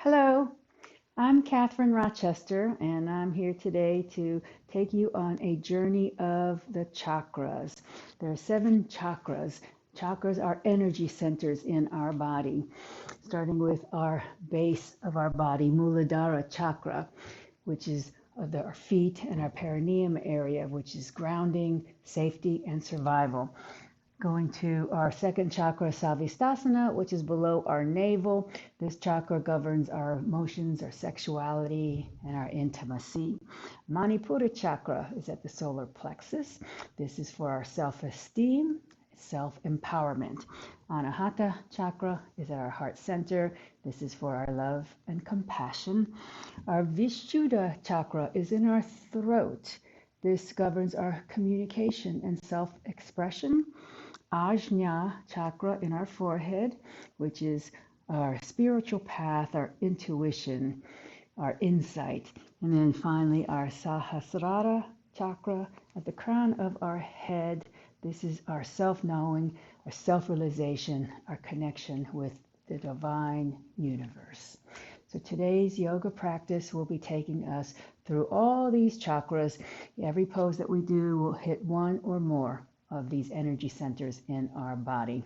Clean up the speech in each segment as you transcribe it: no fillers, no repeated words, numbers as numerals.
Hello, I'm Catherine Rochester, and I'm here today to take you on a journey of the chakras. There are 7 chakras. Chakras are energy centers in our body, starting with our base of our body, Muladhara chakra, which is of our feet and our perineum area, which is grounding, safety, and survival. Going to our second chakra, Savistasana, which is below our navel. This chakra governs our emotions, our sexuality, and our intimacy. Manipura chakra is at the solar plexus. This is for our self-esteem, self-empowerment. Anahata chakra is at our heart center. This is for our love and compassion. Our Vishuddha chakra is in our throat. This governs our communication and self-expression. Ajna chakra in our forehead, which is our spiritual path, our intuition, our insight. And then finally, our Sahasrara chakra at the crown of our head. This is our self-knowing, our self-realization, our connection with the divine universe. So today's yoga practice will be taking us through all these chakras. Every pose that we do will hit one or more of these energy centers in our body.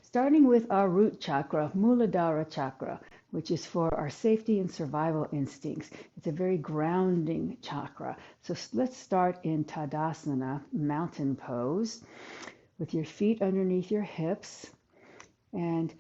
Starting with our root chakra, Muladhara chakra, which is for our safety and survival instincts. It's a very grounding chakra. So let's start in Tadasana, mountain pose, with your feet underneath your hips, and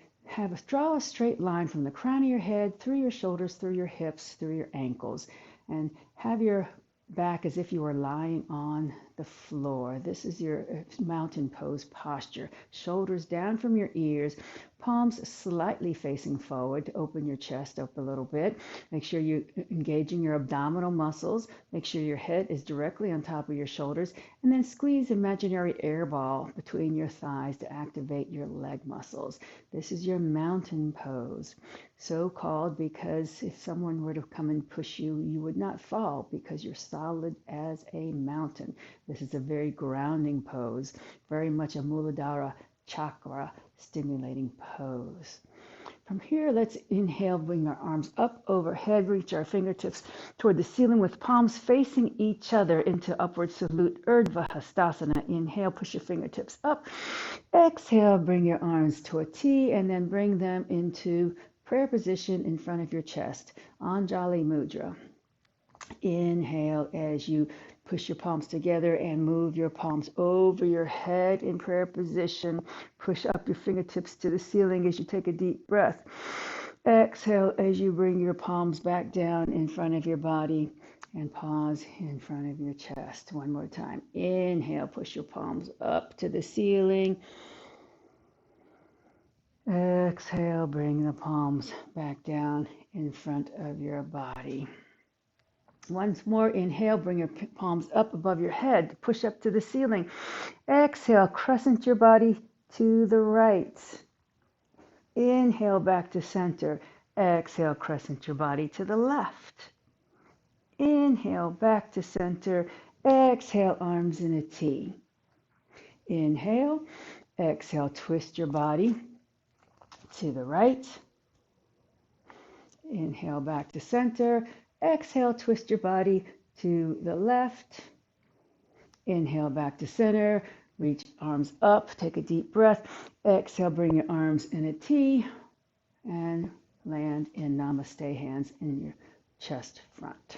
draw a straight line from the crown of your head, through your shoulders, through your hips, through your ankles, and have your back as if you were lying on the floor. This is your mountain pose posture. Shoulders down from your ears, palms slightly facing forward to open your chest up a little bit. Make sure you're engaging your abdominal muscles. Make sure your head is directly on top of your shoulders, and then squeeze imaginary air ball between your thighs to activate your leg muscles. This is your mountain pose. So called because if someone were to come and push you, you would not fall because you're solid as a mountain. This is a very grounding pose, very much a Muladhara chakra stimulating pose. From here, let's inhale, bring our arms up overhead, reach our fingertips toward the ceiling with palms facing each other into upward salute, Urdhva Hastasana. Inhale, push your fingertips up. Exhale, bring your arms to a T, and then bring them into prayer position in front of your chest, Anjali Mudra. Inhale as you push your palms together and move your palms over your head in prayer position. Push up your fingertips to the ceiling as you take a deep breath. Exhale as you bring your palms back down in front of your body and pause in front of your chest. One more time. Inhale, push your palms up to the ceiling. Exhale, bring the palms back down in front of your body. Once more, inhale, bring your palms up above your head, push up to the ceiling. Exhale, crescent your body to the right. Inhale, back to center. Exhale, crescent your body to the left. Inhale, back to center. Exhale, arms in a T. Inhale, exhale, twist your body to the right. Inhale, back to center. Exhale, twist your body to the left. Inhale, back to center. Reach arms up. Take a deep breath. Exhale, bring your arms in a T and land in Namaste, hands in your chest front.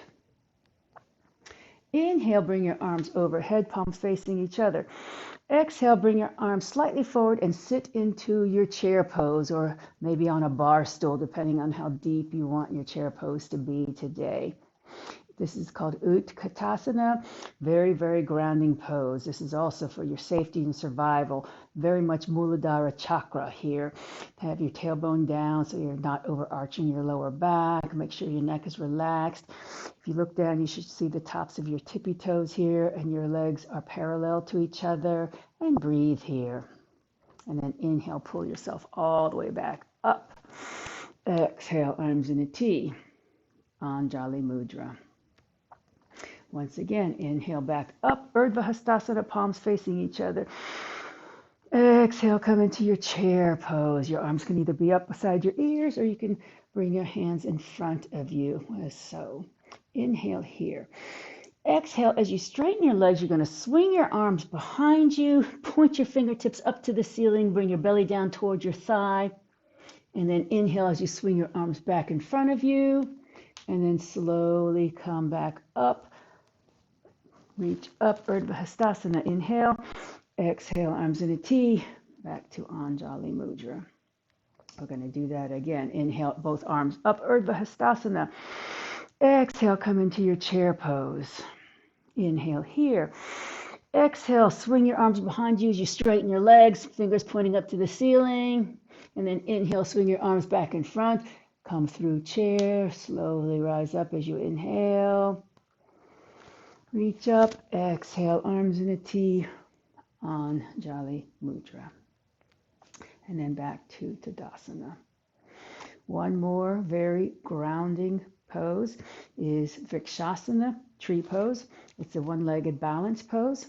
Inhale, bring your arms overhead, palms facing each other. Exhale, bring your arms slightly forward and sit into your chair pose, or maybe on a bar stool, depending on how deep you want your chair pose to be today. This is called Utkatasana, very, very grounding pose. This is also for your safety and survival, very much Muladhara chakra here. Have your tailbone down so you're not overarching your lower back. Make sure your neck is relaxed. If you look down, you should see the tops of your tippy toes here, and your legs are parallel to each other. And breathe here. And then inhale, pull yourself all the way back up. Exhale, arms in a T, Anjali Mudra. Once again, inhale back up, Urdhva Hastasana, palms facing each other. Exhale, come into your chair pose. Your arms can either be up beside your ears or you can bring your hands in front of you, as so. Inhale here. Exhale, as you straighten your legs, you're going to swing your arms behind you, point your fingertips up to the ceiling, bring your belly down towards your thigh, and then inhale as you swing your arms back in front of you, and then slowly come back up. Reach up, Urdhva Hastasana. Inhale. Exhale, arms in a T, back to Anjali Mudra. We're going to do that again. Inhale, both arms up, Urdhva Hastasana. Exhale, come into your chair pose. Inhale here. Exhale, swing your arms behind you as you straighten your legs, fingers pointing up to the ceiling. And then inhale, swing your arms back in front. Come through chair, slowly rise up as you inhale. Reach up, exhale, arms in a T, Anjali Mudra. And then back to Tadasana. One more very grounding pose is Vrikshasana, tree pose. It's a one-legged balance pose.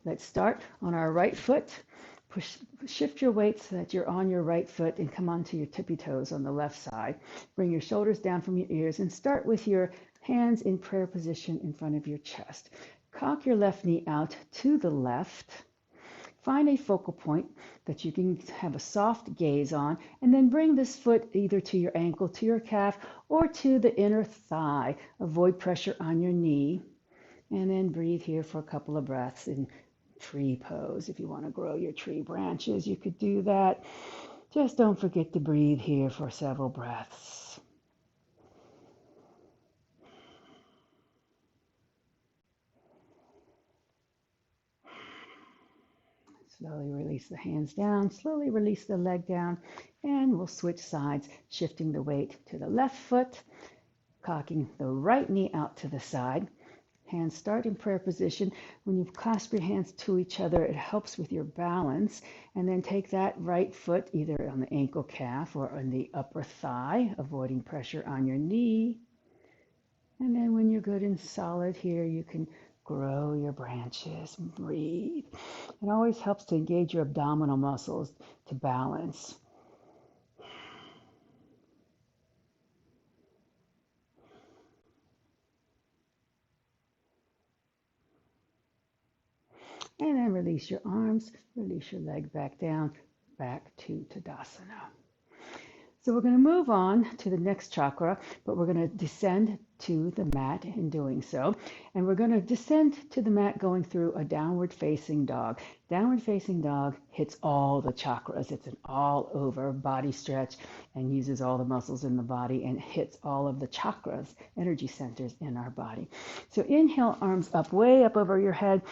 Let's start on our right foot. Shift your weight so that you're on your right foot and come onto your tippy toes on the left side. Bring your shoulders down from your ears and start with your hands in prayer position in front of your chest. Cock your left knee out to the left. Find a focal point that you can have a soft gaze on, and then bring this foot either to your ankle, to your calf, or to the inner thigh. Avoid pressure on your knee. And then breathe here for a couple of breaths in tree pose. If you want to grow your tree branches, you could do that. Just don't forget to breathe here for several breaths. Slowly release the hands down, slowly release the leg down, and we'll switch sides, shifting the weight to the left foot, cocking the right knee out to the side. Hands start in prayer position. When you clasp your hands to each other, it helps with your balance. And then take that right foot either on the ankle calf or on the upper thigh, avoiding pressure on your knee. And then when you're good and solid here, you can grow your branches, breathe. It always helps to engage your abdominal muscles to balance. And then release your arms, release your leg back down, back to Tadasana. So we're going to move on to the next chakra, but we're going to descend to the mat in doing so. And we're going to descend to the mat going through a downward facing dog. Downward facing dog hits all the chakras. It's an all over body stretch and uses all the muscles in the body and hits all of the chakras, energy centers in our body. So inhale, arms up, way up over your head.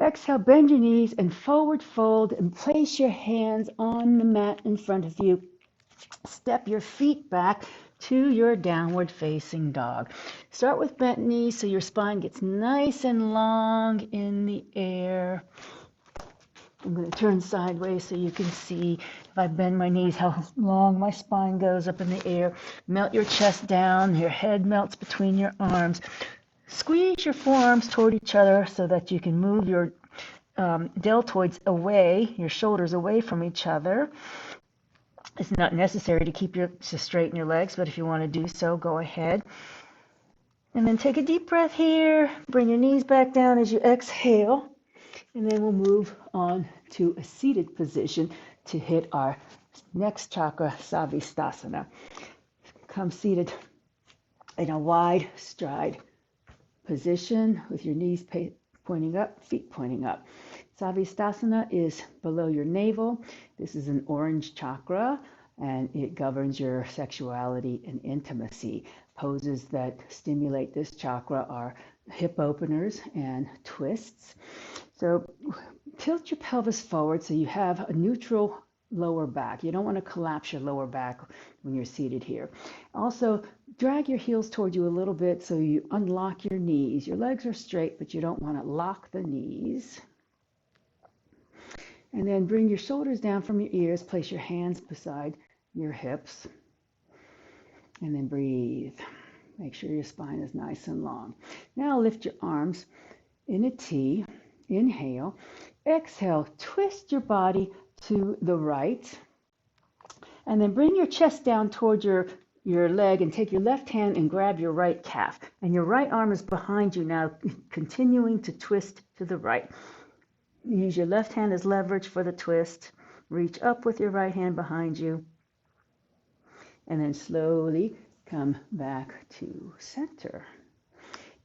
Exhale, bend your knees and forward fold and place your hands on the mat in front of you. Step your feet back to your downward facing dog. Start with bent knees so your spine gets nice and long in the air. I'm going to turn sideways so you can see if I bend my knees how long my spine goes up in the air. Melt your chest down, your head melts between your arms. Squeeze your forearms toward each other so that you can move your deltoids away, your shoulders away from each other. It's not necessary to straighten your legs, but if you want to do so, go ahead. And then take a deep breath here. Bring your knees back down as you exhale. And then we'll move on to a seated position to hit our next chakra, Savistasana. Come seated in a wide stride position with your knees pointing up, feet pointing up. Savistasana is below your navel. This is an orange chakra, and it governs your sexuality and intimacy. Poses that stimulate this chakra are hip openers and twists. So tilt your pelvis forward so you have a neutral lower back. You don't want to collapse your lower back when you're seated here. Also, drag your heels toward you a little bit so you unlock your knees. Your legs are straight, but you don't want to lock the knees. And then bring your shoulders down from your ears. Place your hands beside your hips. And then breathe. Make sure your spine is nice and long. Now lift your arms in a T. Inhale. Exhale, twist your body to the right. And then bring your chest down toward your leg and take your left hand and grab your right calf. And your right arm is behind you now, continuing to twist to the right. Use your left hand as leverage for the twist. Reach up with your right hand behind you. And then slowly come back to center.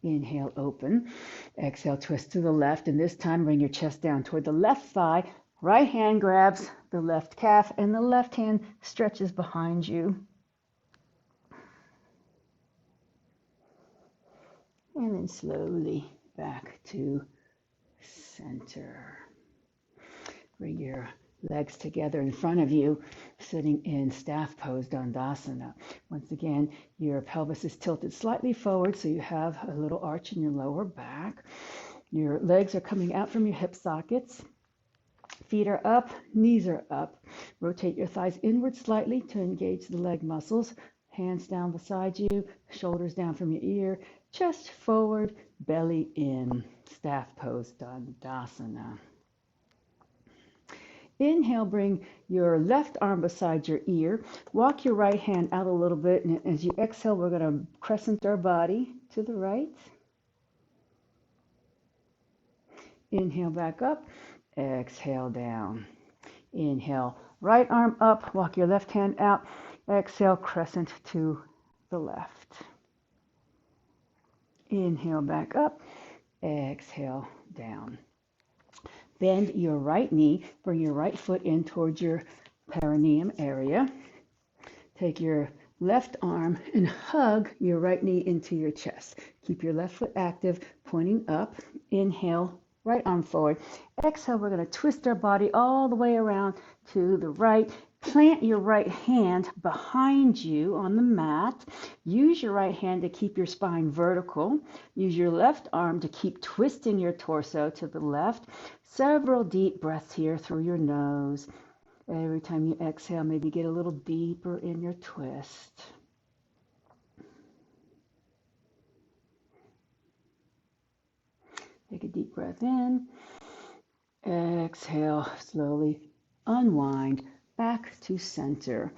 Inhale, open. Exhale, twist to the left. And this time, bring your chest down toward the left thigh. Right hand grabs the left calf, and the left hand stretches behind you. And then slowly back to center. Bring your legs together in front of you, sitting in staff pose, Dandasana. Once again, your pelvis is tilted slightly forward, so you have a little arch in your lower back. Your legs are coming out from your hip sockets. Feet are up, knees are up. Rotate your thighs inward slightly to engage the leg muscles. Hands down beside you, shoulders down from your ear, chest forward, belly in. Staff pose, Dandasana. Inhale, bring your left arm beside your ear. Walk your right hand out a little bit, and as you exhale, we're going to crescent our body to the right. Inhale back up, exhale down. Inhale, right arm up, walk your left hand out. Exhale, crescent to the left. Inhale back up, exhale down. Bend your right knee, bring your right foot in towards your perineum area. Take your left arm and hug your right knee into your chest. Keep your left foot active, pointing up. Inhale, right arm forward. Exhale, we're going to twist our body all the way around to the right. Plant your right hand behind you on the mat. Use your right hand to keep your spine vertical. Use your left arm to keep twisting your torso to the left. Several deep breaths here through your nose. Every time you exhale, maybe get a little deeper in your twist. Take a deep breath in. Exhale, slowly unwind back to center.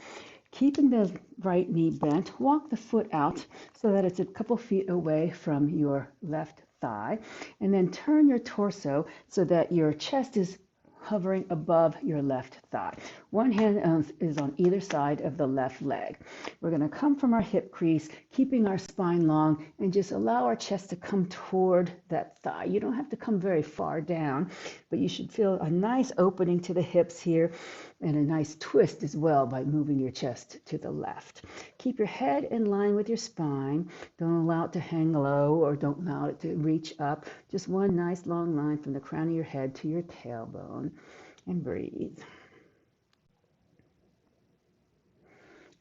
Keeping the right knee bent, walk the foot out so that it's a couple feet away from your left thigh. And then turn your torso so that your chest is hovering above your left thigh. One hand is on either side of the left leg. We're going to come from our hip crease, keeping our spine long, and just allow our chest to come toward that thigh. You don't have to come very far down, but you should feel a nice opening to the hips here and a nice twist as well by moving your chest to the left. Keep your head in line with your spine. Don't allow it to hang low or don't allow it to reach up. Just one nice long line from the crown of your head to your tailbone. And breathe.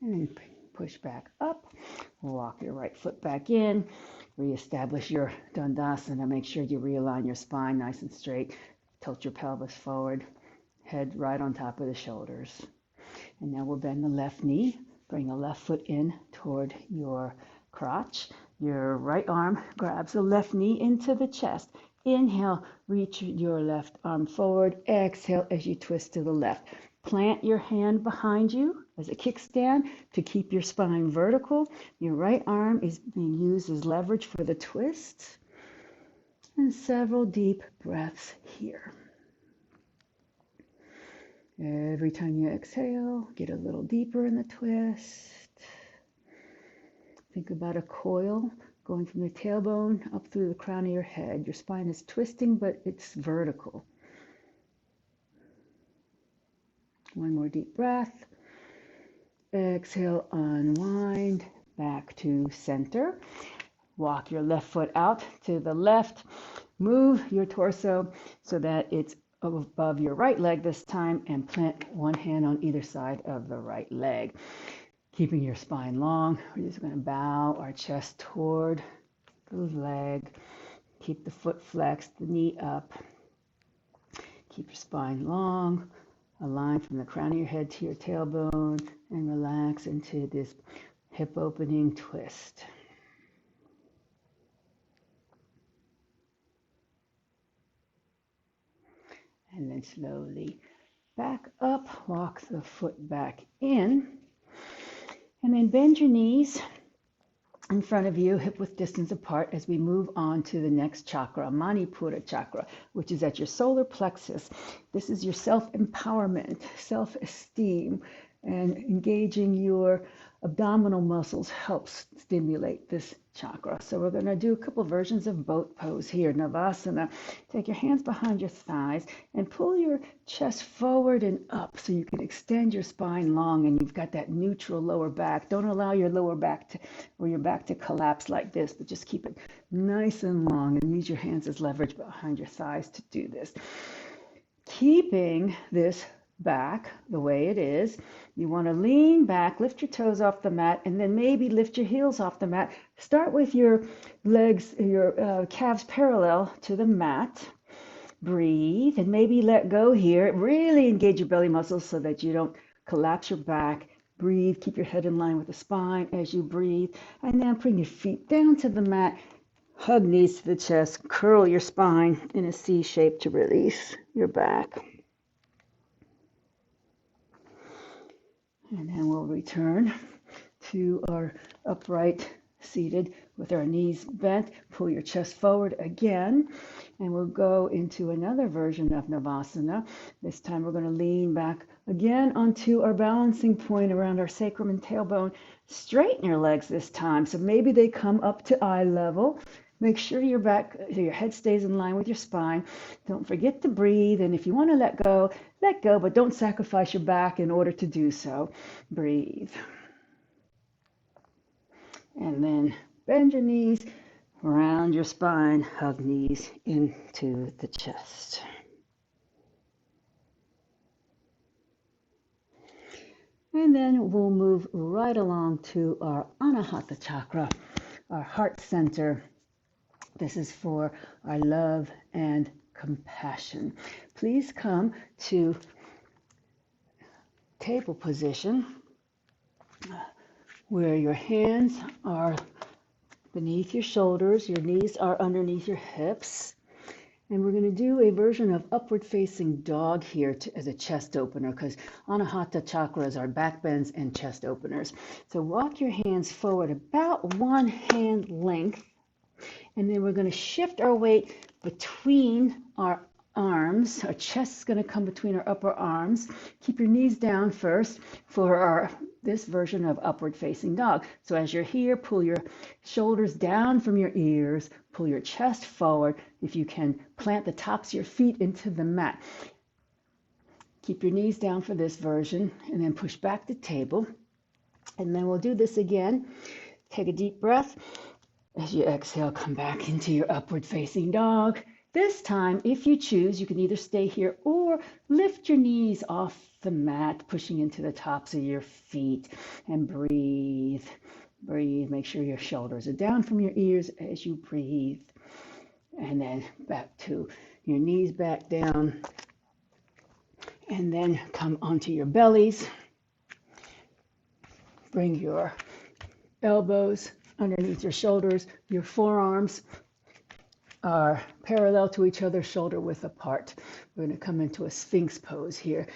And then push back up. Walk your right foot back in. Reestablish your Dandasana. Make sure you realign your spine nice and straight. Tilt your pelvis forward. Head right on top of the shoulders. And now we'll bend the left knee. Bring the left foot in toward your crotch. Your right arm grabs the left knee into the chest. Inhale, reach your left arm forward. Exhale as you twist to the left. Plant your hand behind you as a kickstand to keep your spine vertical. Your right arm is being used as leverage for the twist. And several deep breaths here. Every time you exhale, get a little deeper in the twist. Think about a coil going from your tailbone up through the crown of your head. Your spine is twisting, but it's vertical. One more deep breath. Exhale, unwind, back to center. Walk your left foot out to the left. Move your torso so that it's above your right leg this time, and plant one hand on either side of the right leg. Keeping your spine long, we're just going to bow our chest toward the leg. Keep the foot flexed, the knee up. Keep your spine long. Align from the crown of your head to your tailbone and relax into this hip opening twist. And then slowly back up, walk the foot back in, and then bend your knees in front of you, hip width distance apart, as we move on to the next chakra, Manipura chakra, which is at your solar plexus. This is your self-empowerment, self-esteem, and engaging your abdominal muscles helps stimulate this chakra. So we're going to do a couple versions of boat pose here, Navasana. Take your hands behind your thighs and pull your chest forward and up so you can extend your spine long and you've got that neutral lower back. Don't allow your lower back to, or your back to collapse like this, but just keep it nice and long and use your hands as leverage behind your thighs to do this. Keeping this back the way it is, you want to lean back, lift your toes off the mat, and then maybe lift your heels off the mat. Start with your legs, your calves parallel to the mat. Breathe and maybe let go here. Really engage your belly muscles so that you don't collapse your back. Breathe, keep your head in line with the spine as you breathe, and then bring your feet down to the mat. Hug knees to the chest, curl your spine in a C shape to release your back. And then we'll return to our upright seated with our knees bent. Pull your chest forward again. And we'll go into another version of Navasana. This time we're going to lean back again onto our balancing point around our sacrum and tailbone. Straighten your legs this time. So maybe they come up to eye level. Make sure your head stays in line with your spine. Don't forget to breathe. And if you want to let go, but don't sacrifice your back in order to do so. Breathe. And then bend your knees, round your spine, hug knees into the chest. And then we'll move right along to our Anahata chakra, our heart center. This is for our love and compassion. Please come to table position where your hands are beneath your shoulders, your knees are underneath your hips. And we're going to do a version of upward facing dog here as a chest opener, because Anahata chakra is our back bends and chest openers. So walk your hands forward about one hand length. And then we're going to shift our weight between our arms. Our chest is going to come between our upper arms. Keep your knees down first for this version of upward facing dog. So as you're here, pull your shoulders down from your ears, pull your chest forward. If you can, plant the tops of your feet into the mat. Keep your knees down for this version and then push back to table. And then we'll do this again. Take a deep breath. As you exhale, come back into your upward facing dog. This time, if you choose, you can either stay here or lift your knees off the mat, pushing into the tops of your feet, and breathe. Breathe. Make sure your shoulders are down from your ears as you breathe. And then back to your knees back down. And then come onto your bellies. Bring your elbows underneath your shoulders. Your forearms are parallel to each other, shoulder width apart. We're going to come into a Sphinx pose here.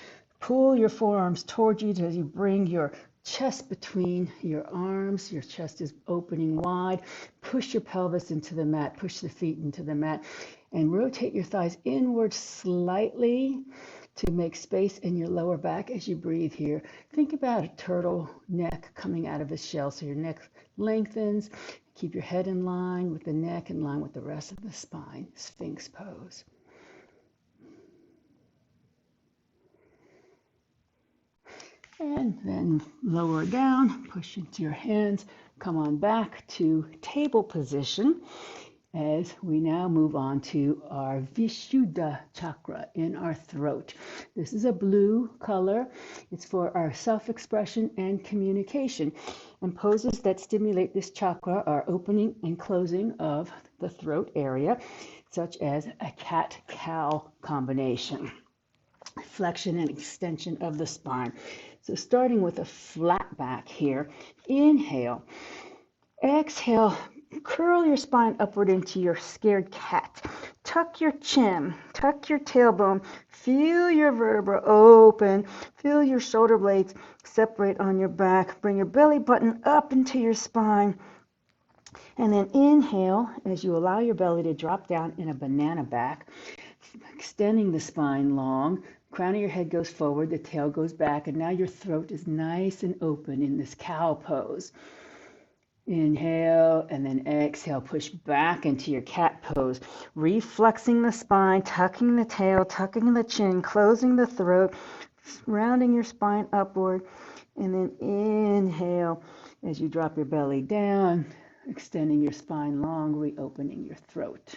Pull your forearms towards you as you bring your chest between your arms. Your chest is opening wide. Push your pelvis into the mat. Push the feet into the mat. And rotate your thighs inward slightly to make space in your lower back as you breathe here. Think about a turtle neck coming out of its shell. So your neck lengthens. Keep your head in line with the neck, in line with the rest of the spine. Sphinx pose. And then lower down, push into your hands. Come on back to table position as we now move on to our Vishuddha chakra in our throat. This is a blue color. It's for our self-expression and communication. And poses that stimulate this chakra are opening and closing of the throat area, such as a cat-cow combination. Flexion and extension of the spine. So starting with a flat back here, inhale. Exhale, curl your spine upward into your scared cat. Tuck your chin, tuck your tailbone, feel your vertebra open, feel your shoulder blades separate on your back. Bring your belly button up into your spine. And then inhale as you allow your belly to drop down in a banana back, extending the spine long. Crown of your head goes forward, the tail goes back, and now your throat is nice and open in this cow pose. Inhale and then exhale, push back into your cat pose, reflexing the spine, tucking the tail, tucking the chin, closing the throat, rounding your spine upward, and then inhale as you drop your belly down, extending your spine long, reopening your throat.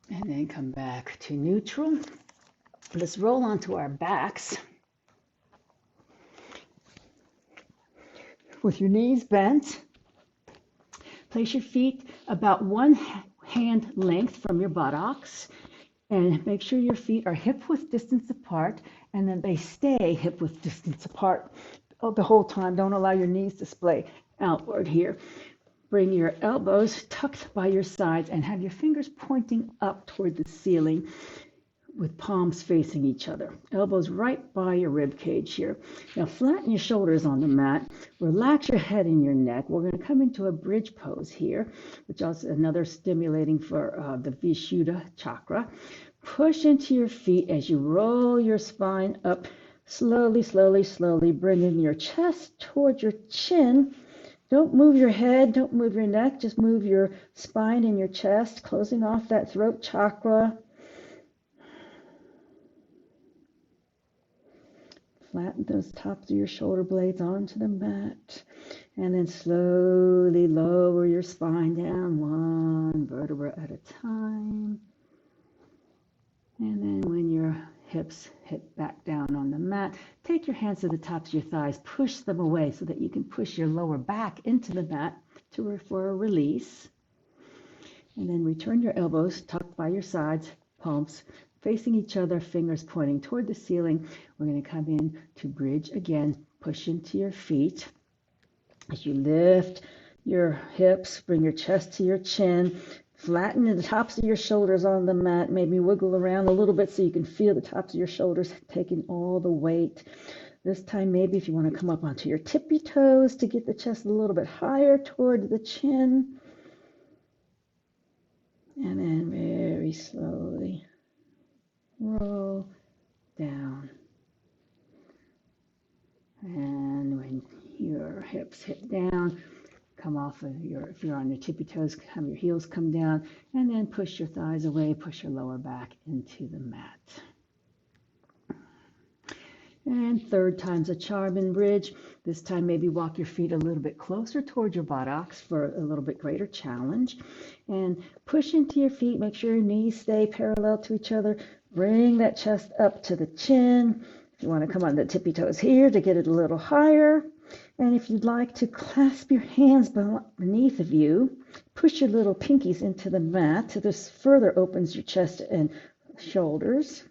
And then come back to neutral. Let's roll onto our backs. With your knees bent, place your feet about one hand length from your buttocks and make sure your feet are hip width distance apart and then they stay hip width distance apart the whole time. Don't allow your knees to splay outward here. Bring your elbows tucked by your sides and have your fingers pointing up toward the ceiling with palms facing each other. Elbows right by your rib cage here. Now flatten your shoulders on the mat. Relax your head and your neck. We're going to come into a bridge pose here, which is another stimulating for the Vishuddha chakra. Push into your feet as you roll your spine up slowly, slowly, slowly, bringing your chest towards your chin. Don't move your head, don't move your neck, just move your spine and your chest, closing off that throat chakra. Flatten those tops of your shoulder blades onto the mat. And then slowly lower your spine down one vertebra at a time. And then when your hips hit back down on the mat, take your hands to the tops of your thighs, push them away so that you can push your lower back into the mat for a release. And then return your elbows tucked by your sides, palms facing each other, fingers pointing toward the ceiling. We're going to come in to bridge again. Push into your feet. As you lift your hips, bring your chest to your chin. Flatten the tops of your shoulders on the mat. Maybe wiggle around a little bit so you can feel the tops of your shoulders taking all the weight. This time, maybe if you want to come up onto your tippy toes to get the chest a little bit higher toward the chin. And then very slowly roll down. And when your hips hit down, come off of if you're on your tippy toes, have your heels come down, and then push your thighs away, push your lower back into the mat. And third time's a charm and bridge. This time maybe walk your feet a little bit closer toward your buttocks for a little bit greater challenge. And push into your feet, make sure your knees stay parallel to each other. Bring that chest up to the chin. If you want to come on the tippy toes here to get it a little higher. And if you'd like to clasp your hands beneath of you, push your little pinkies into the mat so this further opens your chest and shoulders.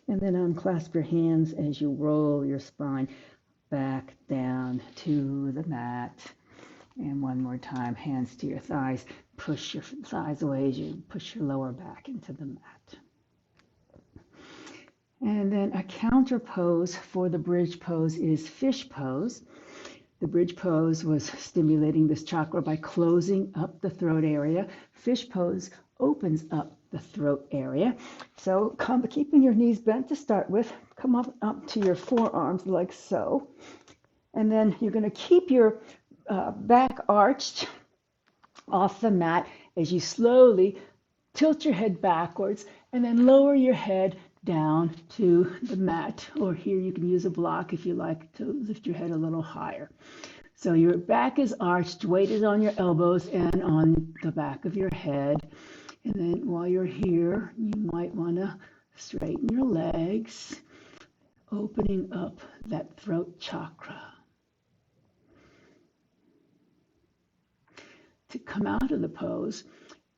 And then unclasp your hands as you roll your spine back down to the mat. And one more time, hands to your thighs. Push your thighs away as you push your lower back into the mat. And then a counter pose for the bridge pose is fish pose. The bridge pose was stimulating this chakra by closing up the throat area. Fish pose opens up the throat area. So keeping your knees bent to start with, come up to your forearms like so. And then you're going to keep your back arched off the mat as you slowly tilt your head backwards and then lower your head down to the mat. Or here you can use a block if you like to lift your head a little higher. So your back is arched, weight is on your elbows and on the back of your head. And then while you're here, you might want to straighten your legs, opening up that throat chakra. To come out of the pose,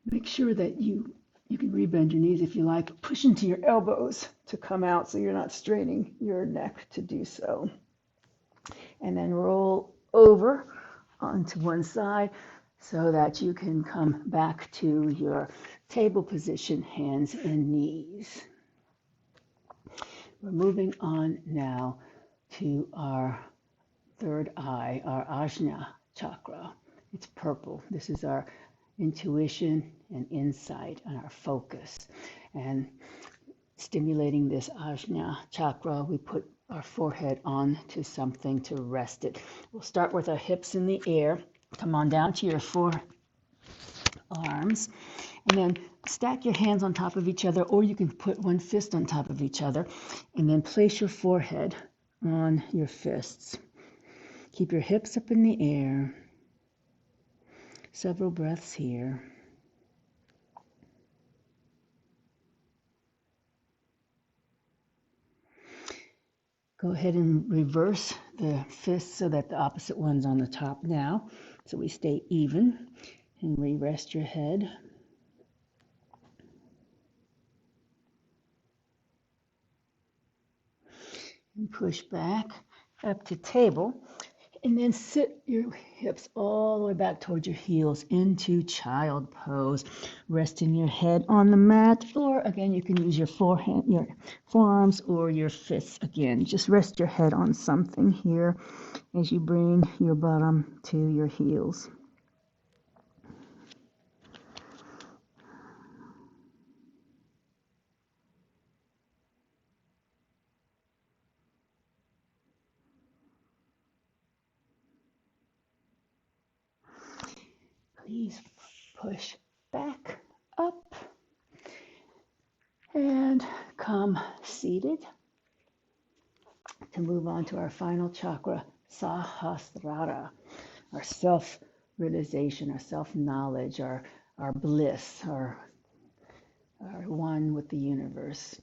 make sure that you can rebend your knees if you like. Push into your elbows to come out so you're not straining your neck to do so. And then roll over onto one side so that you can come back to your table position, hands and knees. We're moving on now to our third eye, our Ajna chakra. It's purple. This is our intuition and insight and our focus. And stimulating this Ajna chakra, we put our forehead onto something to rest it. We'll start with our hips in the air. Come on down to your forearms, and then stack your hands on top of each other, or you can put one fist on top of each other, and then place your forehead on your fists. Keep your hips up in the air. Several breaths here. Go ahead and reverse the fists so that the opposite one's on the top now. So we stay even, and re-rest your head. And push back up to table. And then sit your hips all the way back towards your heels into child pose. Resting your head on the mat, or again, you can use your forearms or your fists again. Just rest your head on something here as you bring your bottom to your heels. Please push back up and come seated to move on to our final chakra, Sahasrara, our self-realization, our self-knowledge, our bliss, our one with the universe.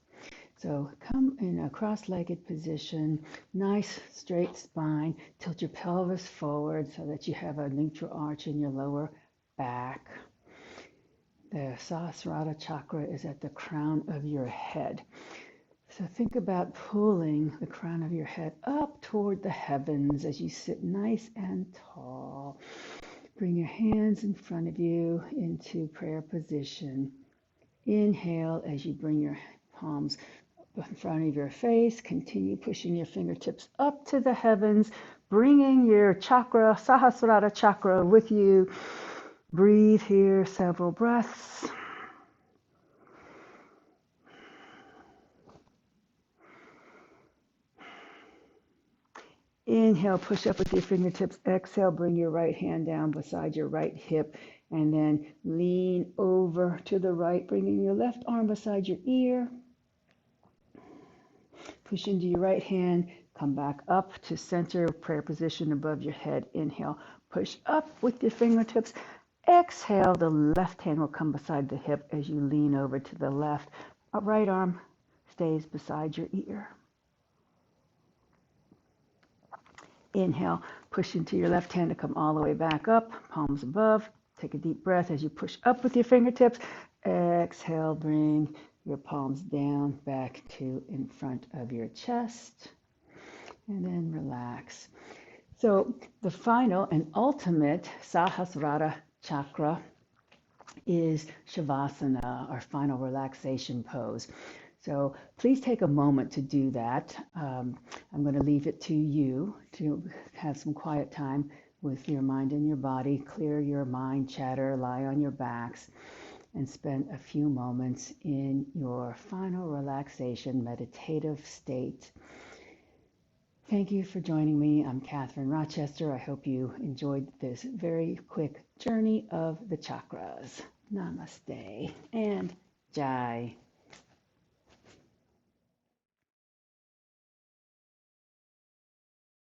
So come in a cross-legged position, nice straight spine, tilt your pelvis forward so that you have a neutral arch in your lower back. The Sahasrara chakra is at the crown of your head. So think about pulling the crown of your head up toward the heavens as you sit nice and tall. Bring your hands in front of you into prayer position. Inhale as you bring your palms in front of your face. Continue pushing your fingertips up to the heavens, bringing your chakra, Sahasrara chakra, with you. Breathe here several breaths. Inhale, push up with your fingertips. Exhale, bring your right hand down beside your right hip, and then lean over to the right, bringing your left arm beside your ear. Push into your right hand, come back up to center, prayer position above your head. Inhale, push up with your fingertips. Exhale, the left hand will come beside the hip as you lean over to the left. Right arm stays beside your ear. Inhale, push into your left hand to come all the way back up, palms above. Take a deep breath as you push up with your fingertips. Exhale, bring your palms down back to in front of your chest. And then relax. So the final and ultimate Sahasrara chakra is Shavasana, our final relaxation pose. So please take a moment to do that. I'm going to leave it to you to have some quiet time with your mind and your body. Clear your mind chatter, lie on your backs, and spend a few moments in your final relaxation meditative state. Thank you for joining me. I'm Catherine Rochester. I hope you enjoyed this very quick journey of the chakras. Namaste and Jai.